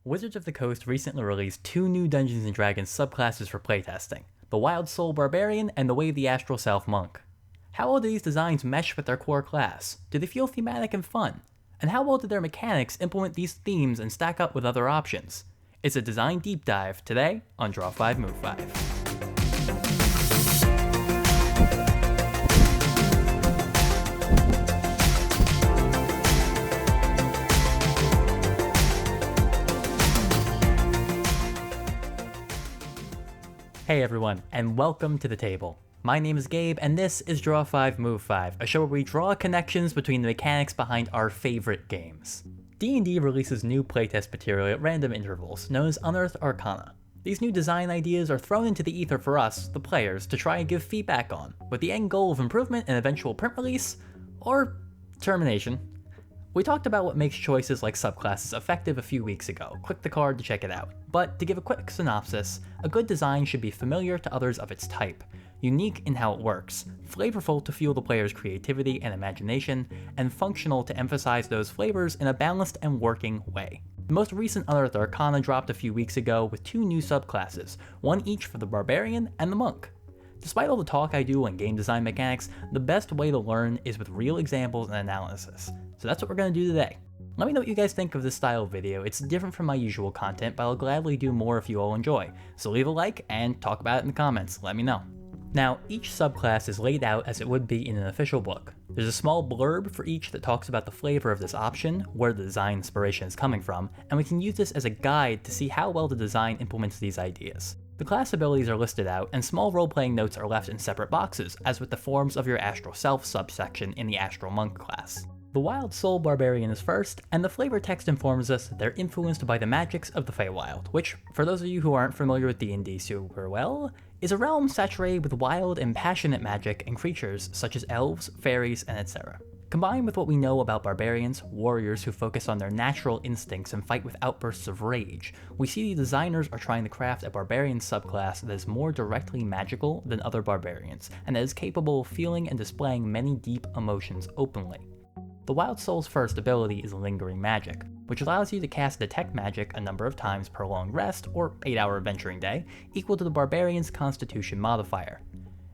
Wizards of the Coast recently released two new Dungeons & Dragons subclasses for playtesting, the Wild Soul Barbarian and the Way of the Astral Self Monk. How well do these designs mesh with their core class? Do they feel thematic and fun? And how well do their mechanics implement these themes and stack up with other options? It's a design deep dive today on Draw 5 Move 5. Hey everyone, and welcome to the table. My name is Gabe, and this is Draw 5 Move 5, a show where we draw connections between the mechanics behind our favorite games. D&D releases new playtest material at random intervals, known as Unearthed Arcana. These new design ideas are thrown into the ether for us, the players, to try and give feedback on, with the end goal of improvement and eventual print release, or termination. We talked about what makes choices like subclasses effective a few weeks ago. Click the card to check it out. But to give a quick synopsis, a good design should be familiar to others of its type, unique in how it works, flavorful to fuel the player's creativity and imagination, and functional to emphasize those flavors in a balanced and working way. The most recent Unearthed Arcana dropped a few weeks ago with two new subclasses, one each for the Barbarian and the Monk. Despite all the talk I do on game design mechanics, the best way to learn is with real examples and analysis. So that's what we're going to do today. Let me know what you guys think of this style of video. It's different from my usual content, but I'll gladly do more if you all enjoy. So leave a like and talk about it in the comments, let me know. Now, each subclass is laid out as it would be in an official book. There's a small blurb for each that talks about the flavor of this option, where the design inspiration is coming from, and we can use this as a guide to see how well the design implements these ideas. The class abilities are listed out, and small role-playing notes are left in separate boxes, as with the Forms of Your Astral Self subsection in the Astral Monk class. The Wild Soul Barbarian is first, and the flavor text informs us that they're influenced by the magics of the Feywild, which, for those of you who aren't familiar with D&D super well, is a realm saturated with wild and passionate magic and creatures such as elves, fairies, and etc. Combined with what we know about barbarians, warriors who focus on their natural instincts and fight with outbursts of rage, we see the designers are trying to craft a barbarian subclass that is more directly magical than other barbarians, and that is capable of feeling and displaying many deep emotions openly. The Wild Soul's first ability is Lingering Magic, which allows you to cast Detect Magic a number of times per long rest, or 8-hour adventuring day, equal to the Barbarian's Constitution modifier.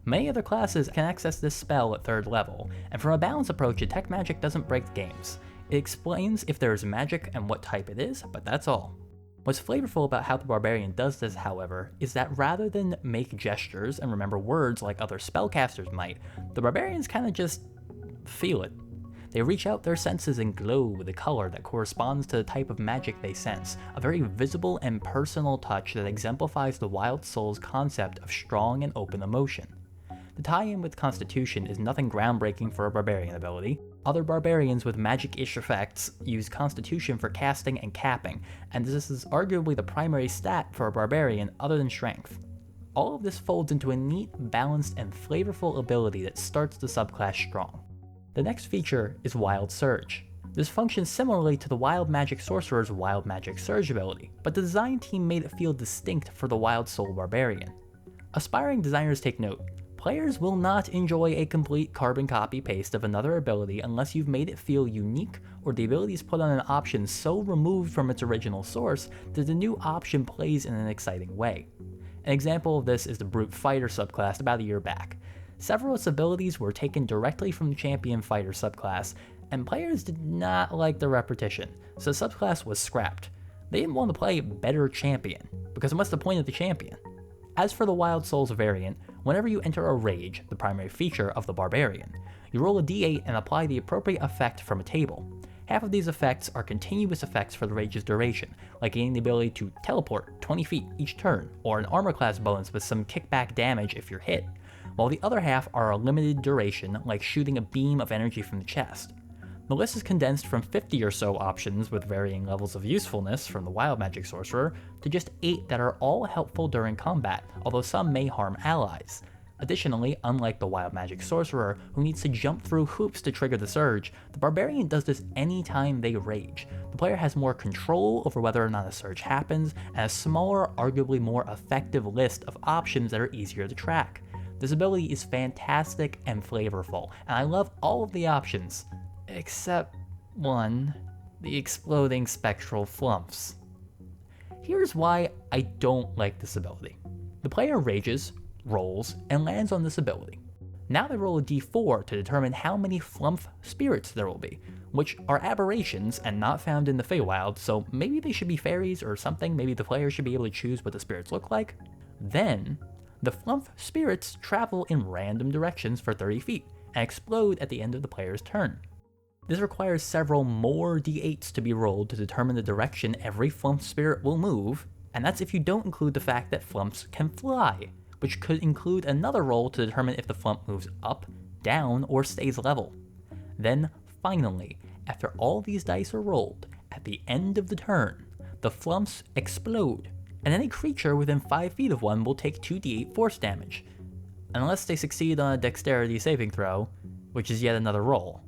Many other classes can access this spell at 3rd level, and from a balance approach, Detect Magic doesn't break the games. It explains if there is magic and what type it is, but that's all. What's flavorful about how the Barbarian does this, however, is that rather than make gestures and remember words like other spellcasters might, the Barbarians kinda just feel it. They reach out their senses and glow with a color that corresponds to the type of magic they sense, a very visible and personal touch that exemplifies the Wild Soul's concept of strong and open emotion. The tie-in with Constitution is nothing groundbreaking for a Barbarian ability. Other Barbarians with magic-ish effects use Constitution for casting and capping, and this is arguably the primary stat for a Barbarian other than Strength. All of this folds into a neat, balanced, and flavorful ability that starts the subclass strong. The next feature is Wild Surge. This functions similarly to the Wild Magic Sorcerer's Wild Magic Surge ability, but the design team made it feel distinct for the Wild Soul Barbarian. Aspiring designers take note. Players will not enjoy a complete carbon copy-paste of another ability unless you've made it feel unique or the ability is put on an option so removed from its original source that the new option plays in an exciting way. An example of this is the Brute Fighter subclass about a year back. Several of its abilities were taken directly from the Champion Fighter subclass, and players did not like the repetition, so the subclass was scrapped. They didn't want to play better Champion, because what's the point of the Champion? As for the Wild Souls variant, whenever you enter a rage, the primary feature of the Barbarian, you roll a d8 and apply the appropriate effect from a table. Half of these effects are continuous effects for the rage's duration, like gaining the ability to teleport 20 feet each turn, or an armor class bonus with some kickback damage if you're hit, while the other half are a limited duration, like shooting a beam of energy from the chest. The list is condensed from 50 or so options with varying levels of usefulness from the Wild Magic Sorcerer to just 8 that are all helpful during combat, although some may harm allies. Additionally, unlike the Wild Magic Sorcerer, who needs to jump through hoops to trigger the surge, the Barbarian does this anytime they rage. The player has more control over whether or not a surge happens, and a smaller, arguably more effective list of options that are easier to track. This ability is fantastic and flavorful, and I love all of the options, except one, the exploding spectral flumps. Here's why I don't like this ability. The player rages, rolls, and lands on this ability. Now they roll a d4 to determine how many Flumph spirits there will be, which are aberrations and not found in the Feywild, so maybe they should be fairies or something. Maybe the player should be able to choose what the spirits look like. Then, the Flumph spirits travel in random directions for 30 feet and explode at the end of the player's turn. This requires several more d8s to be rolled to determine the direction every Flumph spirit will move, and that's if you don't include the fact that Flumphs can fly, which could include another roll to determine if the Flumph moves up, down, or stays level. Then, finally, after all these dice are rolled, at the end of the turn, the Flumphs explode, and any creature within 5 feet of one will take 2d8 force damage, unless they succeed on a dexterity saving throw, which is yet another roll.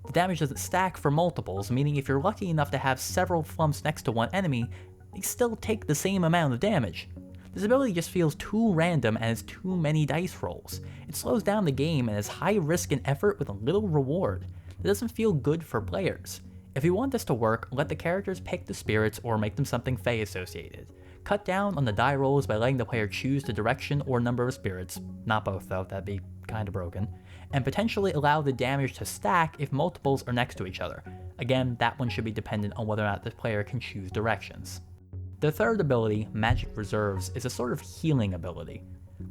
The damage doesn't stack for multiples, meaning if you're lucky enough to have several Flumphs next to one enemy, they still take the same amount of damage. This ability just feels too random and has too many dice rolls. It slows down the game and is high risk and effort with a little reward. It doesn't feel good for players. If you want this to work, let the characters pick the spirits or make them something Fey associated. Cut down on the die rolls by letting the player choose the direction or number of spirits, not both though, that'd be kinda broken, and potentially allow the damage to stack if multiples are next to each other. Again, that one should be dependent on whether or not the player can choose directions. The third ability, Magic Reserves, is a sort of healing ability.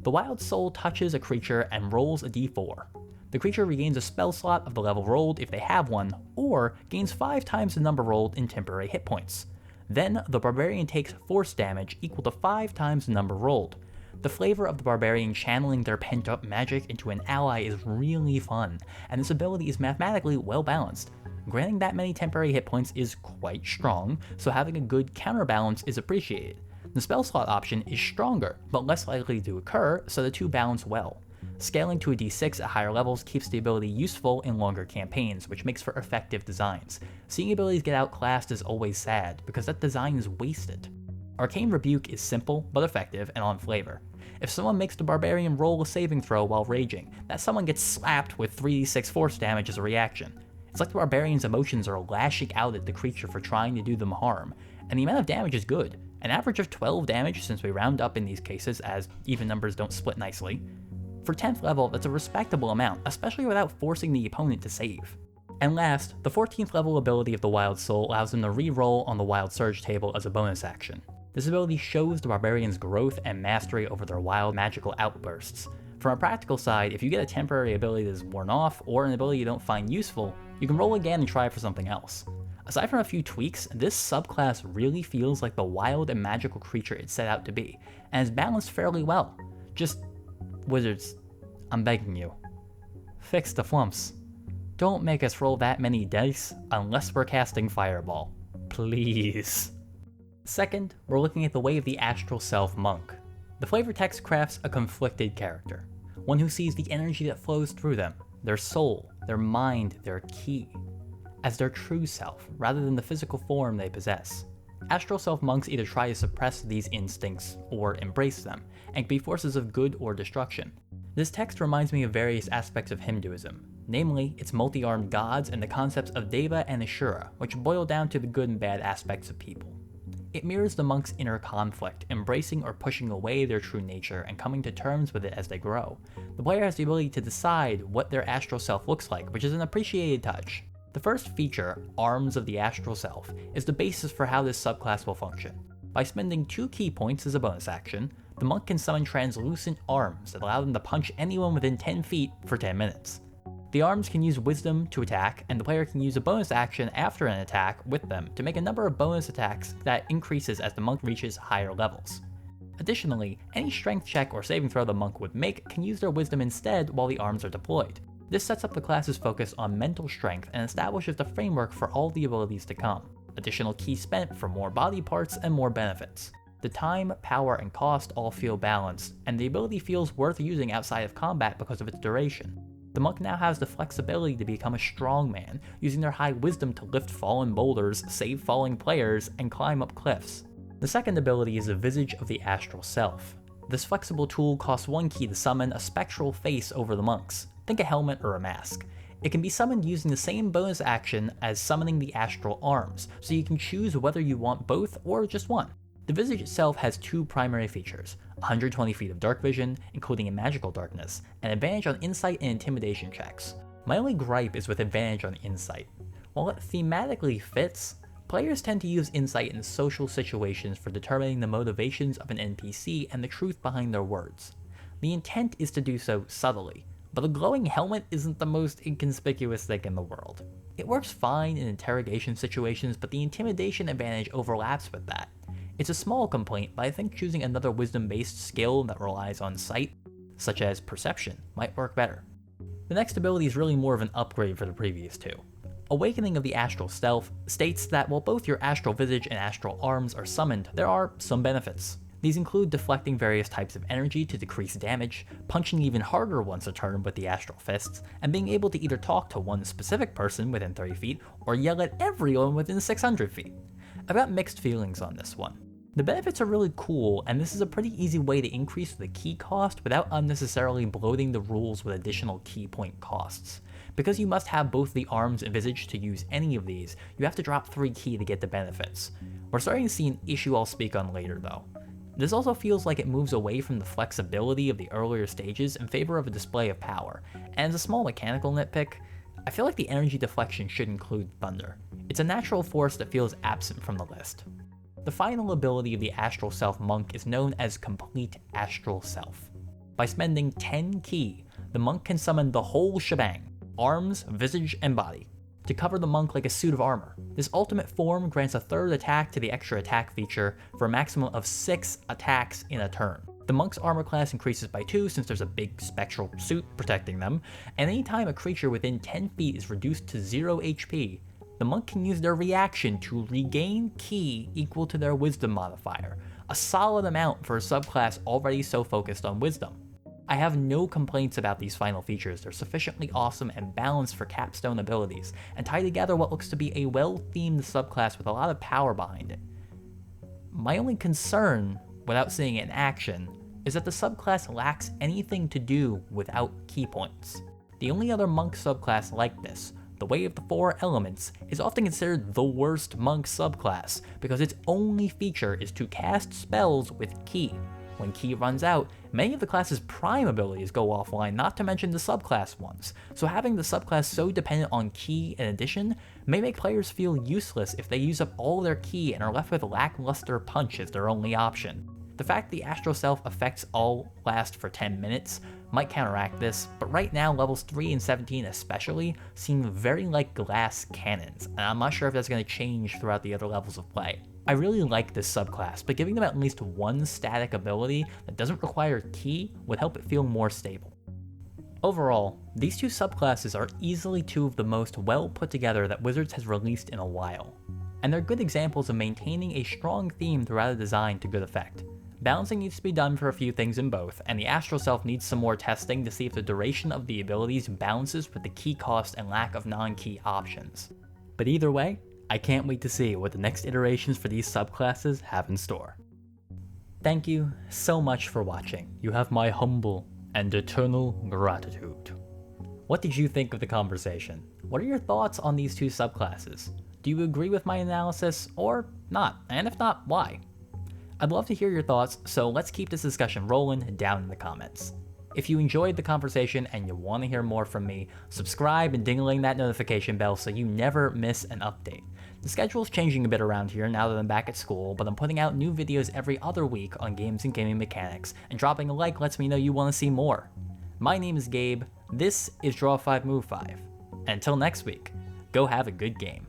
The Wild Soul touches a creature and rolls a d4. The creature regains a spell slot of the level rolled if they have one, or gains 5 times the number rolled in temporary hit points. Then, the Barbarian takes force damage equal to 5 times the number rolled. The flavor of the Barbarian channeling their pent-up magic into an ally is really fun, and this ability is mathematically well balanced. Granting that many temporary hit points is quite strong, so having a good counterbalance is appreciated. The spell slot option is stronger, but less likely to occur, so the two balance well. Scaling to a d6 at higher levels keeps the ability useful in longer campaigns, which makes for effective designs. Seeing abilities get outclassed is always sad, because that design is wasted. Arcane Rebuke is simple, but effective, and on flavor. If someone makes the Barbarian roll a saving throw while raging, that someone gets slapped with 3d6 force damage as a reaction. It's like the Barbarian's emotions are lashing out at the creature for trying to do them harm, and the amount of damage is good. An average of 12 damage since we round up in these cases, as even numbers don't split nicely. For 10th level, that's a respectable amount, especially without forcing the opponent to save. And last, the 14th level ability of the Wild Soul allows them to re-roll on the Wild Surge table as a bonus action. This ability shows the Barbarian's growth and mastery over their wild magical outbursts. From a practical side, if you get a temporary ability that is worn off, or an ability you don't find useful, you can roll again and try for something else. Aside from a few tweaks, this subclass really feels like the wild and magical creature it set out to be, and is balanced fairly well. Just, wizards, I'm begging you, fix the Flumphs. Don't make us roll that many dice unless we're casting Fireball. Please. Second, we're looking at the way of the Astral Self Monk. The flavor text crafts a conflicted character, one who sees the energy that flows through them, their soul, their mind, their ki, as their true self, rather than the physical form they possess. Astral Self Monks either try to suppress these instincts or embrace them, and can be forces of good or destruction. This text reminds me of various aspects of Hinduism, namely its multi-armed gods and the concepts of Deva and Ashura, which boil down to the good and bad aspects of people. It mirrors the monk's inner conflict, embracing or pushing away their true nature and coming to terms with it as they grow. The player has the ability to decide what their astral self looks like, which is an appreciated touch. The first feature, Arms of the Astral Self, is the basis for how this subclass will function. By spending 2 key points as a bonus action, the monk can summon translucent arms that allow them to punch anyone within 10 feet for 10 minutes. The arms can use wisdom to attack, and the player can use a bonus action after an attack with them to make a number of bonus attacks that increases as the monk reaches higher levels. Additionally, any strength check or saving throw the monk would make can use their wisdom instead while the arms are deployed. This sets up the class's focus on mental strength and establishes the framework for all the abilities to come. Additional ki spent for more body parts and more benefits. The time, power, and cost all feel balanced, and the ability feels worth using outside of combat because of its duration. The monk now has the flexibility to become a strongman, using their high wisdom to lift fallen boulders, save falling players, and climb up cliffs. The second ability is the Visage of the Astral Self. This flexible tool costs 1 ki to summon a spectral face over the monks. Think a helmet or a mask. It can be summoned using the same bonus action as summoning the astral arms, so you can choose whether you want both or just one. The Visage itself has two primary features, 120 feet of dark vision, including a magical darkness, and advantage on insight and intimidation checks. My only gripe is with advantage on insight. While it thematically fits, players tend to use insight in social situations for determining the motivations of an NPC and the truth behind their words. The intent is to do so subtly, but a glowing helmet isn't the most inconspicuous thing in the world. It works fine in interrogation situations, but the intimidation advantage overlaps with that. It's a small complaint, but I think choosing another wisdom-based skill that relies on sight, such as perception, might work better. The next ability is really more of an upgrade for the previous two. Awakening of the Astral Stealth states that while both your Astral Visage and Astral Arms are summoned, there are some benefits. These include deflecting various types of energy to decrease damage, punching even harder once a turn with the Astral Fists, and being able to either talk to one specific person within 30 feet or yell at everyone within 600 feet. I've got mixed feelings on this one. The benefits are really cool, and this is a pretty easy way to increase the key cost without unnecessarily bloating the rules with additional key point costs. Because you must have both the arms and visage to use any of these, you have to drop 3 key to get the benefits. We're starting to see an issue I'll speak on later though. This also feels like it moves away from the flexibility of the earlier stages in favor of a display of power, and as a small mechanical nitpick, I feel like the energy deflection should include thunder. It's a natural force that feels absent from the list. The final ability of the Astral Self Monk is known as Complete Astral Self. By spending 10 ki, the monk can summon the whole shebang, arms, visage, and body, to cover the monk like a suit of armor. This ultimate form grants a third attack to the extra attack feature for a maximum of 6 attacks in a turn. The monk's armor class increases by 2 since there's a big spectral suit protecting them, and anytime a creature within 10 feet is reduced to 0 HP, the monk can use their reaction to regain ki equal to their wisdom modifier, a solid amount for a subclass already so focused on wisdom. I have no complaints about these final features. They're sufficiently awesome and balanced for capstone abilities, and tie together what looks to be a well-themed subclass with a lot of power behind it. My only concern, without seeing it in action, is that the subclass lacks anything to do without key points. The only other monk subclass like this, the Way of the Four Elements, is often considered the worst monk subclass because its only feature is to cast spells with ki. When ki runs out, many of the class's prime abilities go offline, not to mention the subclass ones, so having the subclass so dependent on ki in addition may make players feel useless if they use up all their ki and are left with lackluster punch as their only option. The fact the Astral Self effects all last for 10 minutes might counteract this, but right now levels 3 and 17 especially seem very like glass cannons, and I'm not sure if that's going to change throughout the other levels of play. I really like this subclass, but giving them at least one static ability that doesn't require ki would help it feel more stable. Overall, these two subclasses are easily two of the most well put together that Wizards has released in a while, and they're good examples of maintaining a strong theme throughout a design to good effect. Balancing needs to be done for a few things in both, and the Astral Self needs some more testing to see if the duration of the abilities balances with the key cost and lack of non-key options. But either way, I can't wait to see what the next iterations for these subclasses have in store. Thank you so much for watching. You have my humble and eternal gratitude. What did you think of the conversation? What are your thoughts on these two subclasses? Do you agree with my analysis or not? And if not, why? I'd love to hear your thoughts, so let's keep this discussion rolling down in the comments. If you enjoyed the conversation and you want to hear more from me, subscribe and ding-a-ling that notification bell so you never miss an update. The schedule's changing a bit around here now that I'm back at school, but I'm putting out new videos every other week on games and gaming mechanics, and dropping a like lets me know you want to see more. My name is Gabe, this is Draw 5 Move 5, and until next week, go have a good game.